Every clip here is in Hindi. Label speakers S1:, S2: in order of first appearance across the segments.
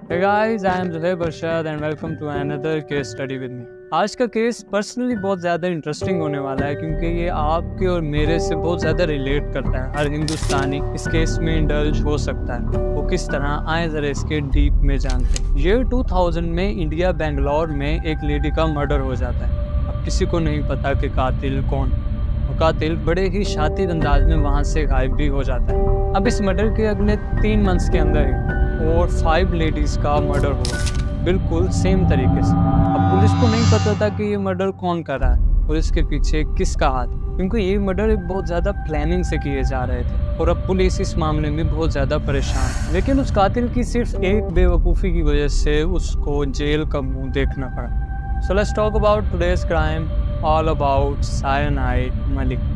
S1: Hey guys, I am Zuhair Barshad and welcome to another case study with me. आज का केस पर्सनली बहुत ज़्यादा इंटरेस्टिंग होने वाला है क्योंकि ये आपके और मेरे से बहुत ज़्यादा रिलेट करता है। हर हिंदुस्तानी इस केस में इंडल्ज हो सकता है। वो किस तरह आए ज़रा इसके डीप में जानते हैं। ईयर 2000 में इंडिया बेंगलोर में एक लेडी का मर्डर हो जाता है। अब किसी को नहीं पता कि कातिल कौन। कातिल बड़े ही शातिर अंदाज में वहाँ से गायब भी हो जाता है। अब इस मर्डर के अगले 3 मंथ्स के अंदर ही और 5 लेडीज़ का मर्डर हुआ, बिल्कुल सेम तरीके से। अब पुलिस को नहीं पता था कि ये मर्डर कौन कर रहा है और इसके पीछे किसका हाथ, क्योंकि ये मर्डर बहुत ज़्यादा प्लानिंग से किए जा रहे थे और अब पुलिस इस मामले में बहुत ज़्यादा परेशान है। लेकिन उस कातिल की सिर्फ एक बेवकूफ़ी की वजह से उसको जेल का मुंह देखना पड़ा। So let's talk about today's crime, all about cyanide Malik.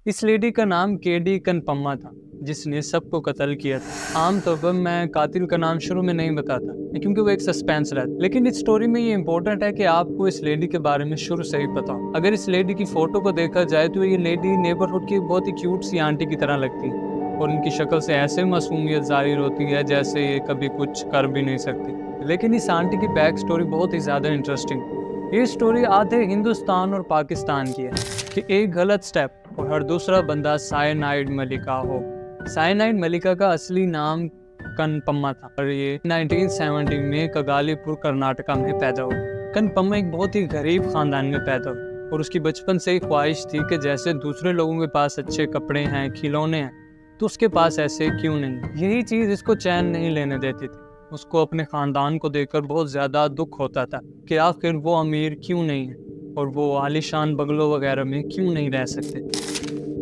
S1: इस लेडी का नाम केडी कनपम्मा था, जिसने सबको कत्ल किया था। आमतौर पर मैं कातिल का नाम शुरू में नहीं बताता क्योंकि वो एक सस्पेंस रहता, लेकिन इस स्टोरी में ये इंपॉर्टेंट है कि आपको इस लेडी के बारे में शुरू से ही पता हो। अगर इस लेडी की फोटो को देखा जाए तो ये लेडी नेबरहुड की बहुत ही क्यूट सी आंटी की तरह लगती है और इनकी शक्ल से ऐसे मासूमियत जाहिर होती है जैसे ये कभी कुछ कर भी नहीं सकती। लेकिन इस आंटी की बैक स्टोरी बहुत ही ज़्यादा इंटरेस्टिंग। ये स्टोरी आधे हिंदुस्तान और पाकिस्तान की है कि एक गलत स्टेप और हर दूसरा बंदा सायनाइड मलिका हो। सायनाइड मलिका का असली नाम कनपम्मा था और ये 1970 में कगालीपुर कर्नाटका में पैदा हुई। कनपम्मा एक बहुत ही गरीब खानदान में पैदा हुई और उसकी बचपन से ही ख्वाहिश थी कि जैसे दूसरे लोगों के पास अच्छे कपड़े हैं, खिलौने हैं, तो उसके पास ऐसे क्यों नहीं। यही चीज़ इसको चैन नहीं लेने देती थी। उसको अपने ख़ानदान को देखकर बहुत ज़्यादा दुख होता था कि आखिर वो अमीर क्यों नहीं है और वो आलीशान बंगलों वगैरह में क्यों नहीं रह सकते।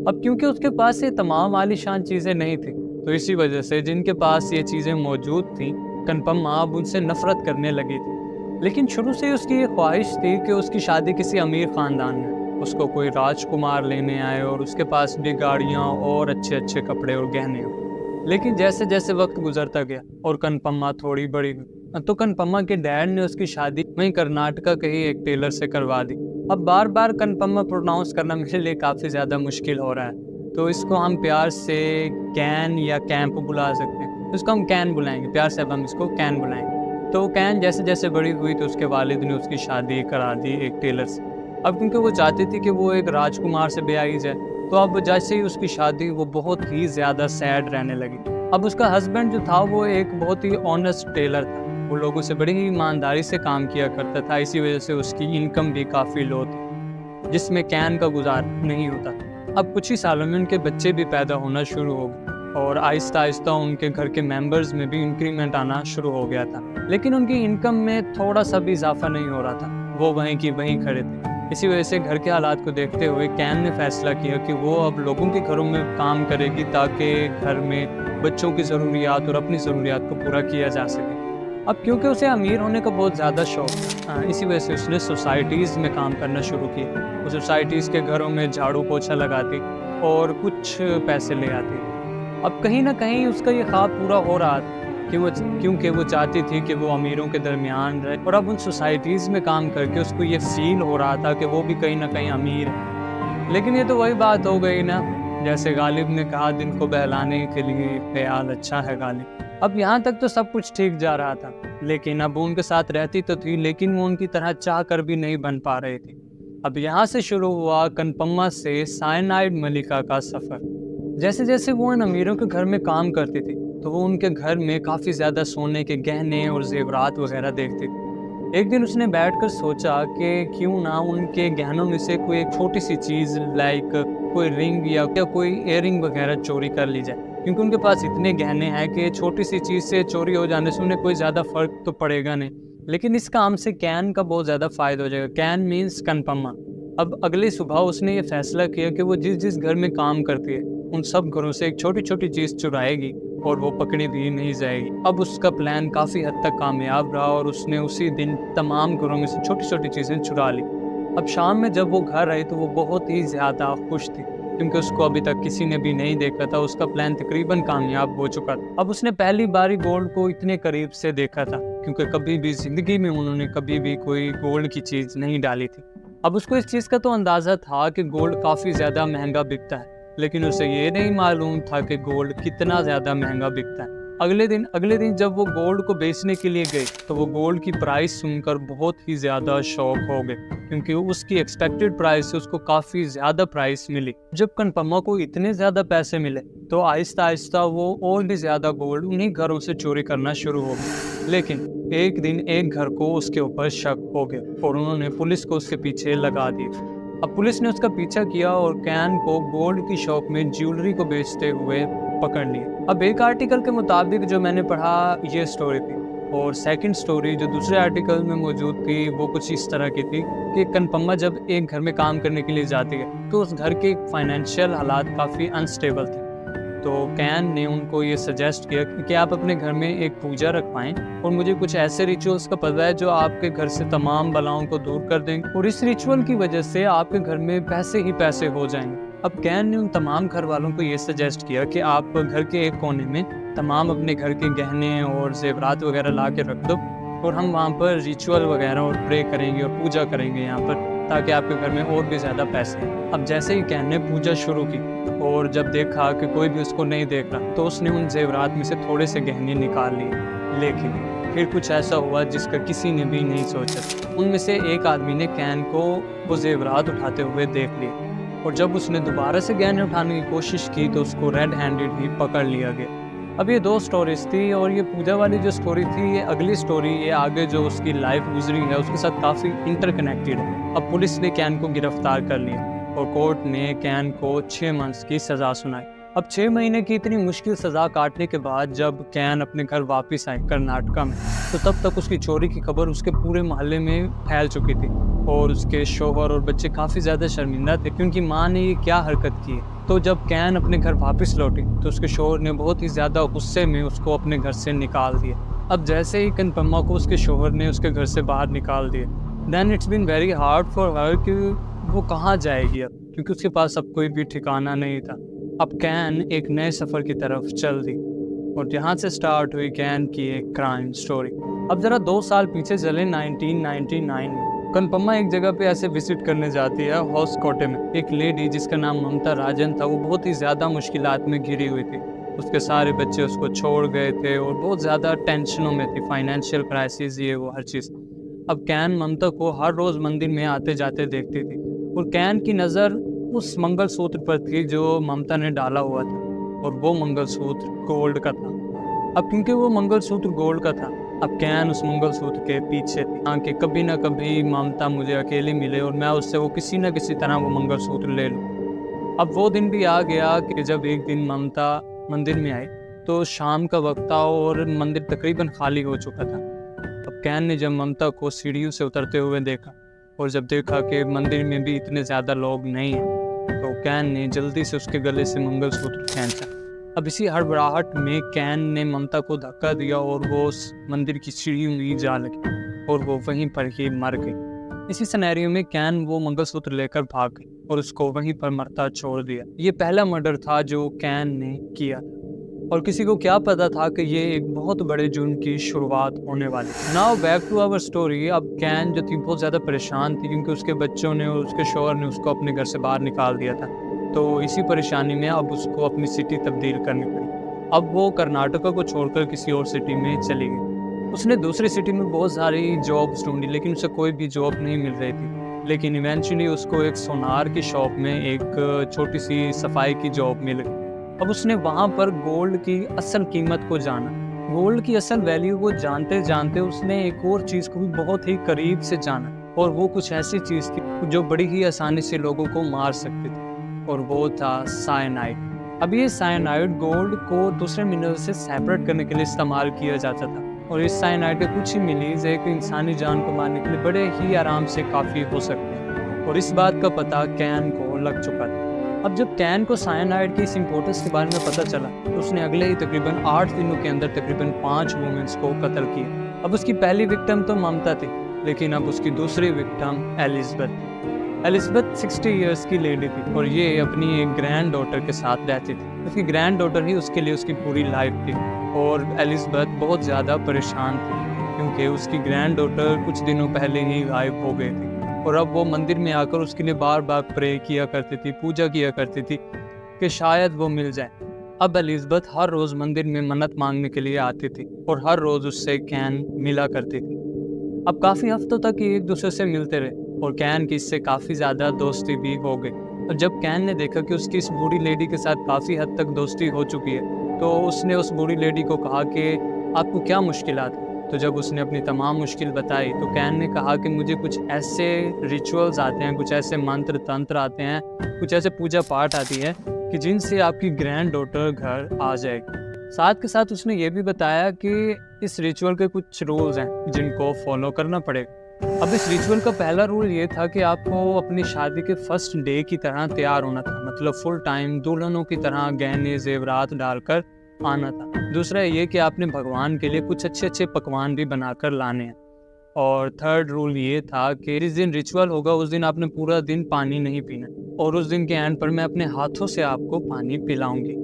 S1: अब क्योंकि उसके पास ये तमाम आलीशान चीज़ें नहीं थी, तो इसी वजह से जिनके पास ये चीज़ें मौजूद थीं, कनपम्मा अब उनसे नफ़रत करने लगी थी। लेकिन शुरू से उसकी ये ख्वाहिश थी कि उसकी शादी किसी अमीर ख़ानदान में, उसको कोई राजकुमार लेने आए और उसके पास भी गाड़ियाँ और अच्छे अच्छे कपड़े और गहने हो। लेकिन जैसे जैसे वक्त गुजरता गया और कनपम्मा थोड़ी बड़ी हुई तो कनपम्मा के डैड ने उसकी शादी वहीं कर्नाटका के ही एक टेलर से करवा दी। अब बार बार कनपम्मा प्रोनाउंस करना मेरे लिए काफ़ी ज़्यादा मुश्किल हो रहा है, तो इसको हम प्यार से कैन या कैंप बुला सकते हैं। इसको हम कैन बुलाएंगे, प्यार से अब हम इसको कैन बुलाएंगे। तो कैन जैसे जैसे बड़ी हुई तो उसके वालिद ने उसकी शादी करा दी एक टेलर से। अब क्योंकि वो चाहती थी कि वो एक राजकुमार से ब्याही जाए, तो अब जैसे ही उसकी शादी वो बहुत ही ज़्यादा सैड रहने लगी। अब उसका हस्बैंड जो था वो एक बहुत ही ऑनेस्ट टेलर था, वो लोगों से बड़ी ही ईमानदारी से काम किया करता था। इसी वजह से उसकी इनकम भी काफ़ी लो थी, जिसमें कैन का गुजार नहीं होता। अब कुछ ही सालों में उनके बच्चे भी पैदा होना शुरू हो गए और आहिस्ता आहिस्ता उनके घर के मेंबर्स में भी इंक्रीमेंट आना शुरू हो गया था। लेकिन उनकी इनकम में थोड़ा सा भी इजाफा नहीं हो रहा था, वो वहीं की वहीं खड़े थे। इसी वजह से घर के हालात को देखते हुए कैन ने फैसला किया कि वो अब लोगों के घरों में काम करेगी ताकि घर में बच्चों की ज़रूरियात और अपनी ज़रूरियात को पूरा किया जा सके। अब क्योंकि उसे अमीर होने का बहुत ज़्यादा शौक था, इसी वजह से उसने सोसाइटीज़ में काम करना शुरू किया। वो सोसाइटीज़ के घरों में झाड़ू पोछा लगाती और कुछ पैसे ले आती। अब कहीं ना कहीं उसका ये ख्वाब पूरा हो रहा था क्योंकि वो चाहती थी कि वो अमीरों के दरमियान रहे और अब उन सोसाइटीज़ में काम करके उसको ये फील हो रहा था कि वो भी कहीं ना कहीं अमीर है। लेकिन ये तो वही बात हो गई ना, जैसे गालिब ने कहा, दिन को बहलाने के लिए ख्याल अच्छा है गालिब। अब यहाँ तक तो सब कुछ ठीक जा रहा था, लेकिन अब वो उनके साथ रहती तो थी, लेकिन वो उनकी तरह चाह कर भी नहीं बन पा रही थी। अब यहाँ से शुरू हुआ कनपम्मा से सायनाइड मलिका का सफ़र। जैसे जैसे वो इन अमीरों के घर में काम करती थी तो वो उनके घर में काफ़ी ज़्यादा सोने के गहने और जेवरात वगैरह देखती थी। एक दिन उसने बैठकर सोचा कि क्यों ना उनके गहनों में से कोई एक छोटी सी चीज़ लाइक कोई रिंग या कोई इयररिंग वगैरह चोरी कर ली जाए, क्योंकि उनके पास इतने गहने हैं कि छोटी सी चीज़ से चोरी हो जाने से उन्हें कोई ज़्यादा फ़र्क तो पड़ेगा नहीं, लेकिन इस काम से कैन का बहुत ज़्यादा फ़ायदा हो जाएगा। कैन मीन्स कनपम्मा। अब अगली सुबह उसने ये फैसला किया कि वो जिस जिस घर में काम करती है उन सब घरों से एक छोटी छोटी चीज़ चुराएगी और वो पकड़ी भी नहीं जाएगी। अब उसका प्लान काफ़ी हद तक कामयाब रहा और उसने उसी दिन तमाम घरों में से छोटी छोटी चीज़ें चुरा ली। अब शाम में जब वो घर आई तो वो बहुत ही ज़्यादा खुश थी क्योंकि उसको अभी तक किसी ने भी नहीं देखा था। उसका प्लान तकरीबन कामयाब हो चुका था। अब उसने पहली बारी गोल्ड को इतने करीब से देखा था क्योंकि कभी भी ज़िंदगी में उन्होंने कभी भी कोई गोल्ड की चीज़ नहीं डाली थी। अब उसको इस चीज़ का तो अंदाज़ा था कि गोल्ड काफ़ी ज़्यादा महंगा बिकता है, लेकिन उसे ये नहीं मालूम था कि गोल्ड कितना ज़्यादा महंगा बिकता है। अगले दिन जब वो गोल्ड को बेचने के लिए गए तो वो गोल्ड की प्राइस सुनकर बहुत ही ज़्यादा शॉक हो गए, क्योंकि उसकी एक्सपेक्टेड प्राइस से उसको काफ़ी ज़्यादा प्राइस मिली। जब कनपम्मा को इतने ज़्यादा पैसे मिले तो आहिस्ता आहिस्ता वो और भी ज़्यादा गोल्ड उन्हीं घरों से चोरी करना शुरू हो गया। लेकिन एक दिन एक घर को उसके ऊपर शक हो गया और उन्होंने पुलिस को उसके पीछे लगा दिया। अब पुलिस ने उसका पीछा किया और कैन को गोल्ड की शॉप में ज्वेलरी को बेचते हुए पकड़ लिया। अब एक आर्टिकल के मुताबिक जो मैंने पढ़ा ये स्टोरी थी, और सेकंड स्टोरी जो दूसरे आर्टिकल में मौजूद थी वो कुछ इस तरह की थी कि कनपम्मा जब एक घर में काम करने के लिए जाती है तो उस घर के फाइनेंशियल हालात काफ़ी अनस्टेबल थे। तो कैन ने उनको ये सजेस्ट किया कि आप अपने घर में एक पूजा रखवाएं और मुझे कुछ ऐसे रिचुअल्स का पता है जो आपके घर से तमाम बलाओं को दूर कर देंगे और इस रिचुअल की वजह से आपके घर में पैसे ही पैसे हो जाएंगे। अब कैन ने उन तमाम घर वालों को ये सजेस्ट किया कि आप घर के एक कोने में तमाम अपने घर के गहने और जेवरात वगैरह ला के रख दो और हम वहाँ पर रिचुअल वगैरह और प्रे करेंगे और पूजा करेंगे यहाँ पर, ताकि आपके घर में और भी ज़्यादा पैसे हैं। अब जैसे ही कैन ने पूजा शुरू की और जब देखा कि कोई भी उसको नहीं देख रहा तो उसने उन जेवरात में से थोड़े से गहने निकाल लिए। लेकिन फिर कुछ ऐसा हुआ जिसका किसी ने भी नहीं सोचा। उनमें से एक आदमी ने कैन को वो जेवरात उठाते हुए देख लिया और जब उसने दोबारा से गहने उठाने की कोशिश की तो उसको रेड हैंडेड ही पकड़ लिया गया। अब ये दो स्टोरीज थी और ये पूजा वाली जो स्टोरी थी ये अगली स्टोरी ये आगे जो उसकी लाइफ गुजरी है उसके साथ काफ़ी इंटरकनेक्टेड है। अब पुलिस ने कैन को गिरफ्तार कर लिया और कोर्ट ने कैन को 6 मंथ्स की सज़ा सुनाई। अब 6 महीने की इतनी मुश्किल सज़ा काटने के बाद जब कैन अपने घर वापस आए कर्नाटका में तो तब तक उसकी चोरी की खबर उसके पूरे मोहल्ले में फैल चुकी थी और उसके शौहर और बच्चे काफ़ी ज़्यादा शर्मिंदा थे क्योंकि माँ ने ये क्या हरकत की है। तो जब कैन अपने घर वापस लौटी तो उसके शौहर ने बहुत ही ज़्यादा गुस्से में उसको अपने घर से निकाल दिया। अब जैसे ही कनपम्मा को उसके शौहर ने उसके घर से बाहर निकाल दिया, then it's been very hard for her कि वो कहाँ जाएगी अब, क्योंकि उसके पास अब कोई भी ठिकाना नहीं था। अब कैन एक नए सफ़र की तरफ चल दी और यहाँ से स्टार्ट हुई कैन की एक क्राइम स्टोरी। अब ज़रा 2 साल पीछे चले 1999 में कनपम्मा एक जगह पे ऐसे विजिट करने जाती है होसकोटे में। एक लेडी जिसका नाम ममता राजन था वो बहुत ही ज़्यादा मुश्किलात में घिरी हुई थी। उसके सारे बच्चे उसको छोड़ गए थे और बहुत ज़्यादा टेंशनों में थी, फाइनेंशियल क्राइसिस ये वो हर चीज़। अब कैन ममता को हर रोज़ मंदिर में आते जाते देखती थी और कैन की नज़र उस मंगलसूत्र पर थी जो ममता ने डाला हुआ था और वो मंगलसूत्र गोल्ड का था। अब क्योंकि वो मंगलसूत्र गोल्ड का था अब कैन उस मंगलसूत्र के पीछे थी कि कभी ना कभी ममता मुझे अकेली मिले और मैं उससे वो किसी न किसी तरह वो मंगलसूत्र ले लूँ। अब वो दिन भी आ गया कि जब एक दिन ममता मंदिर में आई तो शाम का वक्त था और मंदिर तकरीबन खाली हो चुका था। अब कैन ने जब ममता को सीढ़ियों से उतरते हुए देखा और जब देखा कि मंदिर में भी इतने ज़्यादा लोग नहीं हैं तो कैन ने जल्दी से उसके गले से मंगलसूत्र खींचा। अब इसी हड़बड़ाहट में कैन ने ममता को धक्का दिया और वो उस मंदिर की सीढ़ियों में जा लगी और वो वहीं पर ही मर गई। इसी सिनेरियो में कैन वो मंगलसूत्र लेकर भाग गई और उसको वहीं पर मरता छोड़ दिया। ये पहला मर्डर था जो कैन ने किया और किसी को क्या पता था कि ये एक बहुत बड़े जुर्म की शुरुआत होने वाली। Now back to our story. अब कैन जो थी बहुत ज़्यादा परेशान थी क्योंकि उसके बच्चों ने और उसके शौहर ने उसको अपने घर से बाहर निकाल दिया था। तो इसी परेशानी में अब उसको अपनी सिटी तब्दील करनी पड़ी। अब वो कर्नाटका को छोड़कर किसी और सिटी में चली गई। उसने दूसरी सिटी में बहुत सारी जॉब्स ढूंढी लेकिन उसे कोई भी जॉब नहीं मिल रही थी। लेकिन इवेंचुअली उसको एक सोनार की शॉप में एक छोटी सी सफाई की जॉब मिल गई। अब उसने वहाँ पर गोल्ड की असल कीमत को जाना। गोल्ड की असल वैल्यू को जानते जानते उसने एक और चीज़ को भी बहुत ही करीब से जाना और वो कुछ ऐसी चीज़ थी जो बड़ी ही आसानी से लोगों को मार सकती थी और वो था साइनाइड। अब ये साइनाइड गोल्ड को दूसरे मिनरल से सेपरेट करने के लिए इस्तेमाल किया जाता था और इस साइनाइड के कुछ ही मिलीज एक इंसानी जान को मारने के लिए बड़े ही आराम से काफ़ी हो सकते हैं और इस बात का पता कैन को लग चुका था। अब जब कैन को साइनाइड की इस इम्पोर्टेंस के बारे में पता चला तो उसने अगले ही तकरीबन 8 दिनों के अंदर तकरीबन 5 वुमेन्स को कत्ल किया। अब उसकी पहली विक्टिम तो ममता थी लेकिन अब उसकी दूसरी विक्टिम एलिजबेथ थी। एलिजबेथ 60 इयर्स की लेडी थी और ये अपनी एक ग्रैंड डॉटर के साथ रहती थी। उसकी ग्रैंड डॉटर ही उसके लिए उसकी पूरी लाइफ थी और एलिजबेथ बहुत ज़्यादा परेशान थी क्योंकि उसकी ग्रैंड डॉटर कुछ दिनों पहले ही गायब हो गई थी और अब वो मंदिर में आकर उसके लिए बार बार प्रे किया करती थी, पूजा किया करती थी। कि शायद वो मिल जाए। अब एलिज़ाबेथ हर रोज़ मंदिर में मन्नत मांगने के लिए आती थी और हर रोज़ उससे कैन मिला करती थी। अब काफ़ी हफ्तों तक ये एक दूसरे से मिलते रहे और कैन की इससे काफ़ी ज़्यादा दोस्ती भी हो गई। और जब कैन ने देखा कि उसकी इस बूढ़ी लेडी के साथ काफ़ी हद तक दोस्ती हो चुकी है, तो उसने उस बूढ़ी लेडी को कहा कि आपको क्या मुश्किलात हैं? तो जब उसने अपनी तमाम मुश्किल बताई, तो कैन ने कहा कि मुझे कुछ ऐसे रिचुअल्स आते हैं, कुछ ऐसे मंत्र तंत्र आते हैं, कुछ ऐसे पूजा पाठ आती है कि जिनसे आपकी ग्रैंड डॉटर घर आ जाएगी। साथ के साथ उसने ये भी बताया कि इस रिचुअल के कुछ रूल्स हैं जिनको फॉलो करना पड़ेगा। अब इस रिचुअल का पहला रूल ये था कि आपको अपनी शादी के फर्स्ट डे की तरह तैयार होना था, मतलब फुल टाइम दुल्हनों की तरह गहने जेवरात डालकर आना था। दूसरा ये कि आपने भगवान के लिए कुछ अच्छे अच्छे पकवान भी बनाकर लाने हैं। और थर्ड रूल ये था कि जिस दिन रिचुअल होगा उस दिन आपने पूरा दिन पानी नहीं पीना और उस दिन के एंड पर मैं अपने हाथों से आपको पानी पिलाऊंगी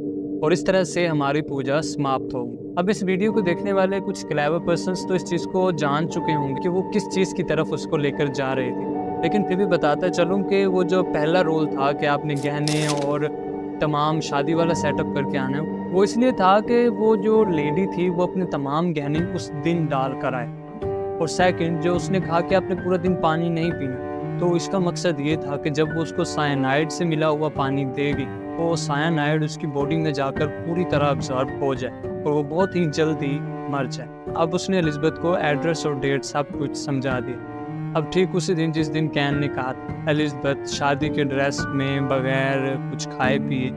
S1: और इस तरह से हमारी पूजा समाप्त होगी। अब इस वीडियो को देखने वाले कुछ क्लेवर पर्सन्स तो इस चीज़ को जान चुके होंगे कि वो किस चीज़ की तरफ उसको लेकर जा रहे थे, लेकिन फिर भी बताता चलूँ कि वो जो पहला रूल था कि आपने गहने और तमाम शादी वाला सेटअप करके आना है, वो इसलिए था कि वो जो लेडी थी वो अपने तमाम गहने उस दिन डाल कर आए। और सेकंड, जो उसने कहा कि आपने पूरा दिन पानी नहीं पीना, तो इसका मकसद ये था कि जब वो उसको साइनाइड से मिला हुआ पानी देगी तो वो साइनाइड उसकी बॉडी में जाकर पूरी तरह अब्जॉर्ब हो जाए और वो बहुत ही जल्दी मर जाए। अब उसने एलिज़ाबेथ को एड्रेस और डेट सब कुछ समझा दिया। अब ठीक उसी दिन जिस दिन कैन ने कहा था, एलिज़ाबेथ शादी के ड्रेस में बगैर कुछ खाए पिए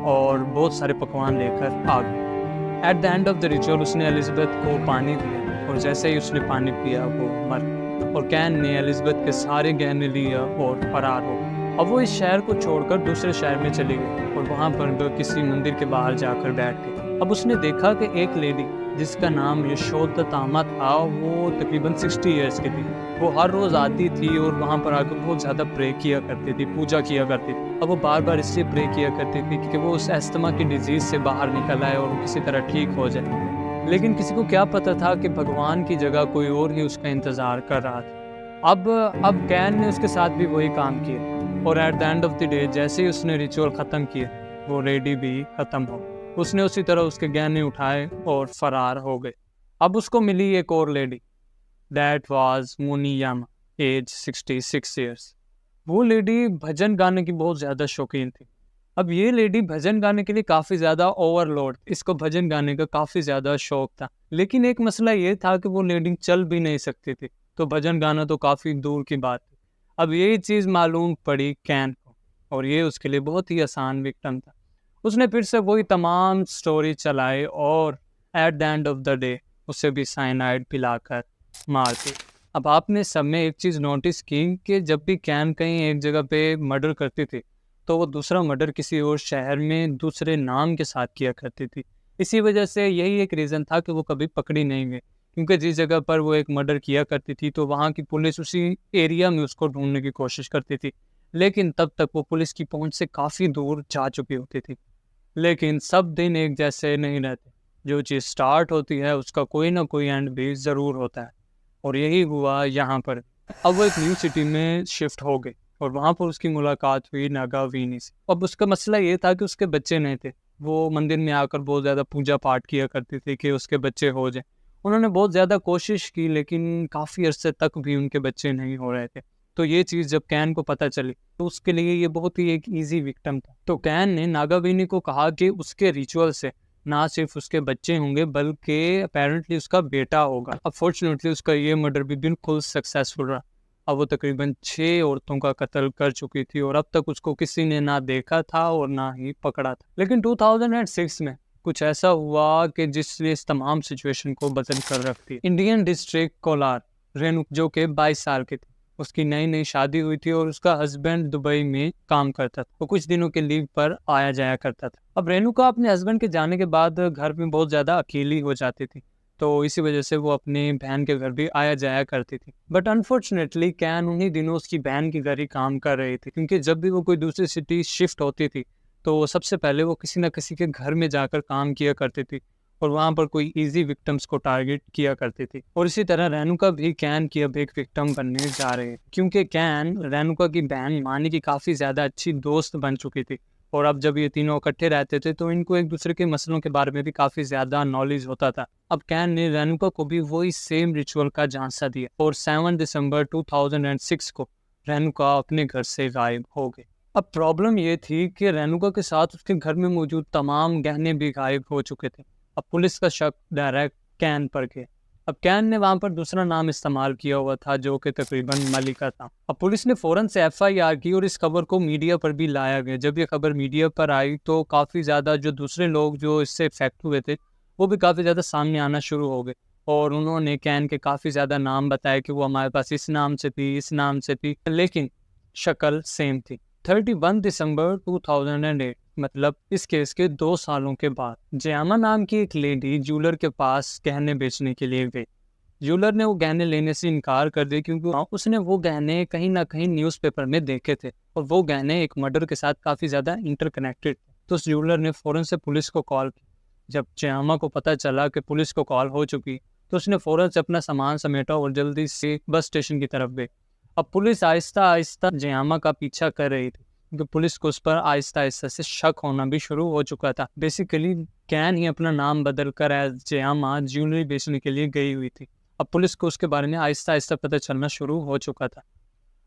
S1: और बहुत सारे पकवान लेकर आ गई। At the end of the ritual उसने एलिज़ाबेथ को पानी दिया और जैसे ही उसने पानी पिया वो मर गई और कैन ने एलिज़ाबेथ के सारे गहने लिया और फरार हो गई। अब वो इस शहर को छोड़कर दूसरे शहर में चली गई और वहाँ पर किसी मंदिर के बाहर जाकर बैठ गई। अब उसने देखा कि एक लेडी जिसका नाम यशोधतामा था, वो तकरीबन 60 इयर्स की थी। वो हर रोज़ आती थी और वहाँ पर आकर बहुत ज़्यादा प्रे किया करती थी, पूजा किया करती थी। अब वो बार बार इसलिए प्रे किया करती थी कि वो उस अस्थमा की डिजीज़ से बाहर निकल आए और किसी तरह ठीक हो जाए। लेकिन किसी को क्या पता था कि भगवान की जगह कोई और ही उसका इंतज़ार कर रहा था। अब कैन ने उसके साथ भी वही काम किया और at the end of the day जैसे ही उसने रिचुअल ख़त्म किया, वो लेडी भी ख़त्म हो। उसने उसी तरह उसके गहने उठाए और फरार हो गए। अब उसको मिली एक और lady, that was Muniyamma, age 66 years. वो लेडी भजन गाने की बहुत ज़्यादा शौकीन थी। अब ये लेडी भजन गाने के लिए काफ़ी ज़्यादा ओवरलोड, इसको भजन गाने का काफ़ी ज़्यादा शौक था। लेकिन एक मसला ये था कि वो लेडी चल भी नहीं सकती थी, तो भजन गाना तो काफ़ी दूर की बात थी। अब यही चीज़ मालूम पड़ी कैन को और ये उसके लिए बहुत ही आसान विक्टिम था। उसने फिर से वही तमाम स्टोरी चलाई और at the end of the day उसे भी साइनाइड पिलाकर मार दी। अब आपने सब में एक चीज़ नोटिस की कि जब भी कैन कहीं एक जगह पे मर्डर करती थी तो वो दूसरा मर्डर किसी और शहर में दूसरे नाम के साथ किया करती थी। इसी वजह से यही एक रीज़न था कि वो कभी पकड़ी नहीं गई, क्योंकि जिस जगह पर वो एक मर्डर किया करती थी तो वहाँ की पुलिस उसी एरिया में उसको ढूंढने की कोशिश करती थी, लेकिन तब तक वो पुलिस की पहुँच से काफ़ी दूर जा चुकी होती थी। लेकिन सब दिन एक जैसे नहीं रहते, जो चीज़ स्टार्ट होती है उसका कोई ना कोई एंड भी ज़रूर होता है और यही हुआ यहाँ पर। अब वो एक न्यू सिटी में शिफ्ट हो गई और वहाँ पर उसकी मुलाकात हुई नागावीनी से। अब उसका मसला ये था कि उसके बच्चे नहीं थे। वो मंदिर में आकर बहुत ज़्यादा पूजा पाठ किया करती थी कि उसके बच्चे हो जाए। उन्होंने बहुत ज़्यादा कोशिश की लेकिन काफ़ी अरसे तक भी उनके बच्चे नहीं हो रहे थे। तो ये चीज़ जब कैन को पता चली तो उसके लिए ये बहुत ही एक ईजी विक्टिम था। तो कैन ने नागावीनी को कहा कि उसके रिचुअल से ना सिर्फ उसके बच्चे होंगे बल्कि अपेरेंटली उसका बेटा होगा। अब फॉर्चुनेटली उसका ये मर्डर भी बिल्कुल सक्सेसफुल रहा। अब वो तकरीबन 6 औरतों का कत्ल कर चुकी थी और अब तक उसको किसी ने ना देखा था और ना ही पकड़ा था। लेकिन 2006 में कुछ ऐसा हुआ कि जिसने इस तमाम सिचुएशन को बदल कर रख दिया। इंडियन डिस्ट्रिक्ट कोलार रेणु, जो कि 22 साल की थी, उसकी नई नई शादी हुई थी और उसका हस्बैंड दुबई में काम करता था। वो कुछ दिनों के लीव पर आया जाया करता था। अब रेणुका अपने हस्बैंड के जाने के बाद घर में बहुत ज़्यादा अकेली हो जाती थी, तो इसी वजह से वो अपनी बहन के घर भी आया जाया करती थी। बट अनफॉर्चुनेटली कैन उन्हीं दिनों उसकी बहन के घर ही काम कर रही थी, क्योंकि जब भी वो कोई दूसरी सिटी शिफ्ट होती थी तो सबसे पहले वो किसी न किसी के घर में जाकर काम किया करती थी और वहाँ पर कोई इजी विक्टिम्स को टारगेट किया करती थी। और इसी तरह रेणुका भी कैन की अब एक विक्टिम बनने जा रही है, क्योंकि कैन रेणुका की बहन मानी की काफ़ी ज़्यादा अच्छी दोस्त बन चुकी थी। और अब जब ये तीनों इकट्ठे रहते थे तो इनको एक दूसरे के मसलों के बारे में भी काफ़ी ज़्यादा नॉलेज होता था। अब कैन ने रेनुका को भी वही सेम रिचुअल का झांसा दिया और 7 दिसंबर 2006 को रेनुका अपने घर से गायब हो गई। अब प्रॉब्लम ये थी कि रेनुका के साथ उसके घर में मौजूद तमाम गहने भी गायब हो चुके थे। अब पुलिस का शक डायरेक्ट कैन पर गया। अब कैन ने वहां पर दूसरा नाम इस्तेमाल किया हुआ था जो कि तकरीबन मलिका था। अब पुलिस ने फौरन से एफआईआर की और इस खबर को मीडिया पर भी लाया गया। जब ये खबर मीडिया पर आई तो काफ़ी ज़्यादा जो दूसरे लोग जो इससे इफेक्ट हुए थे वो भी काफ़ी ज़्यादा सामने आना शुरू हो गए और उन्होंने कैन के काफ़ी ज़्यादा नाम बताए कि वो हमारे पास इस नाम से थी, इस नाम से थी, लेकिन शक्ल सेम थी। 31 दिसंबर 2008 मतलब इस केस के 2 सालों के बाद जयामा नाम की एक लेडी ज्वेलर के पास गहने बेचने के लिए गई। ज्वेलर ने वो गहने लेने से इनकार कर दिया क्योंकि उसने वो गहने कहीं ना कहीं न्यूज़पेपर में देखे थे और वो गहने एक मर्डर के साथ काफ़ी ज़्यादा इंटरकनेक्टेड थे। तो उस ज्वेलर ने फ़ौरन से पुलिस को कॉल की। जब जयामा को पता चला कि पुलिस को कॉल हो चुकी तो उसने फ़ौरन से अपना सामान समेटा और जल्दी से बस स्टेशन की तरफ गई। अब पुलिस आहिस्ता आहिस्ता जयामा का पीछा कर रही थी क्योंकि पुलिस को उस पर आहिस्ता आहिस्ता से शक होना भी शुरू हो चुका था। बेसिकली कैन ही अपना नाम बदल कर एज जयामा ज्वेलरी बेचने के लिए गई हुई थी। अब पुलिस को उसके बारे में आहिस्ता आहिस्ता पता चलना शुरू हो चुका था।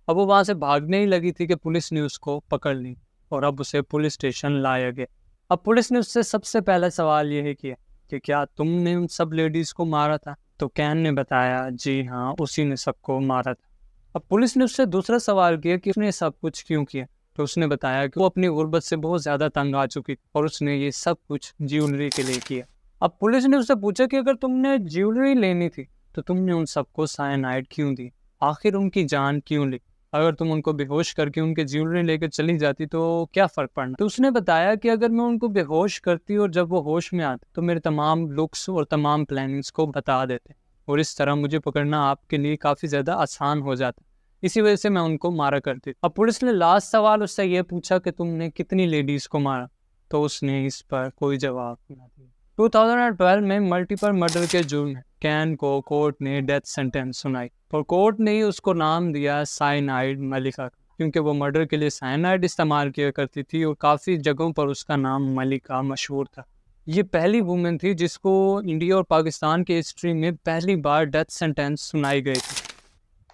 S1: अब वो वहाँ से भागने ही लगी थी कि पुलिस ने उसको पकड़ ली और अब उसे पुलिस स्टेशन लाया गया। अब पुलिस ने उससे सबसे पहला सवाल यही किया कि क्या तुमने उन सब लेडीज़ को मारा था? तो कैन ने बताया जी हाँ, उसी ने सबको मारा था। अब पुलिस ने उससे दूसरा सवाल किया कि उसने सब कुछ क्यों किया? तो उसने बताया कि वो अपनी गुर्बत से बहुत ज़्यादा तंग आ चुकी और उसने ये सब कुछ ज्वेलरी के लिए किया। अब पुलिस ने उससे पूछा कि अगर तुमने ज्वेलरी लेनी थी तो तुमने उन सबको साइनाइड क्यों दी? आखिर उनकी जान क्यों ली? अगर तुम उनको बेहोश करके उनके ज्वेलरी लेकर चली जाती तो क्या फ़र्क पड़ना? तो उसने बताया कि अगर मैं उनको बेहोश करती और जब वो होश में आते तो मेरे तमाम लुक्स और तमाम प्लानिंग्स को बता देते और इस तरह मुझे पकड़ना आपके लिए काफ़ी ज़्यादा आसान हो जाता। इसी वजह से मैं उनको मारा करती। अब पुलिस ने लास्ट सवाल उससे ये पूछा कि तुमने कितनी लेडीज़ को मारा? तो उसने इस पर कोई जवाब ना दिया। 2012 में मल्टीपल मर्डर के जुर्म में कैन को कोर्ट ने डेथ सेंटेंस सुनाई और कोर्ट ने ही उसको नाम दिया साइनाइड मलिका क्योंकि वो मर्डर के लिए साइनाइड इस्तेमाल किया करती थी और काफ़ी जगहों पर उसका नाम मलिका मशहूर था। ये पहली वुमेन थी जिसको इंडिया और पाकिस्तान की हिस्ट्री में पहली बार डेथ सेंटेंस सुनाई गई थी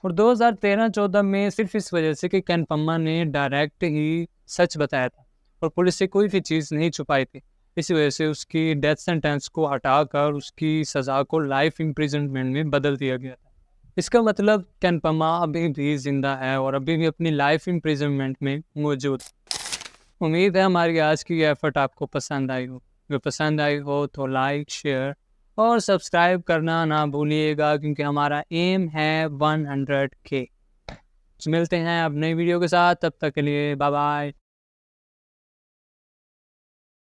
S1: और 2013-14 में सिर्फ इस वजह से कि कैन पम्मा ने डायरेक्ट ही सच बताया था और पुलिस से कोई भी चीज़ नहीं छुपाई थी। इसी वजह से उसकी डेथ सेंटेंस को हटाकर उसकी सज़ा को लाइफ इम्प्रिजनमेंट में बदल दिया गया था। इसका मतलब कैन पम्मा अभी भी ज़िंदा है और अभी भी अपनी लाइफ इम्प्रिजनमेंट में मौजूद। उम्मीद है हमारी आज की ये एफर्ट आपको पसंद आई हो। अगर पसंद आई हो तो लाइक, शेयर और सब्सक्राइब करना ना भूलिएगा क्योंकि हमारा एम है 100K। मिलते हैं अब नई वीडियो के साथ, तब तक के लिए बाय बाय।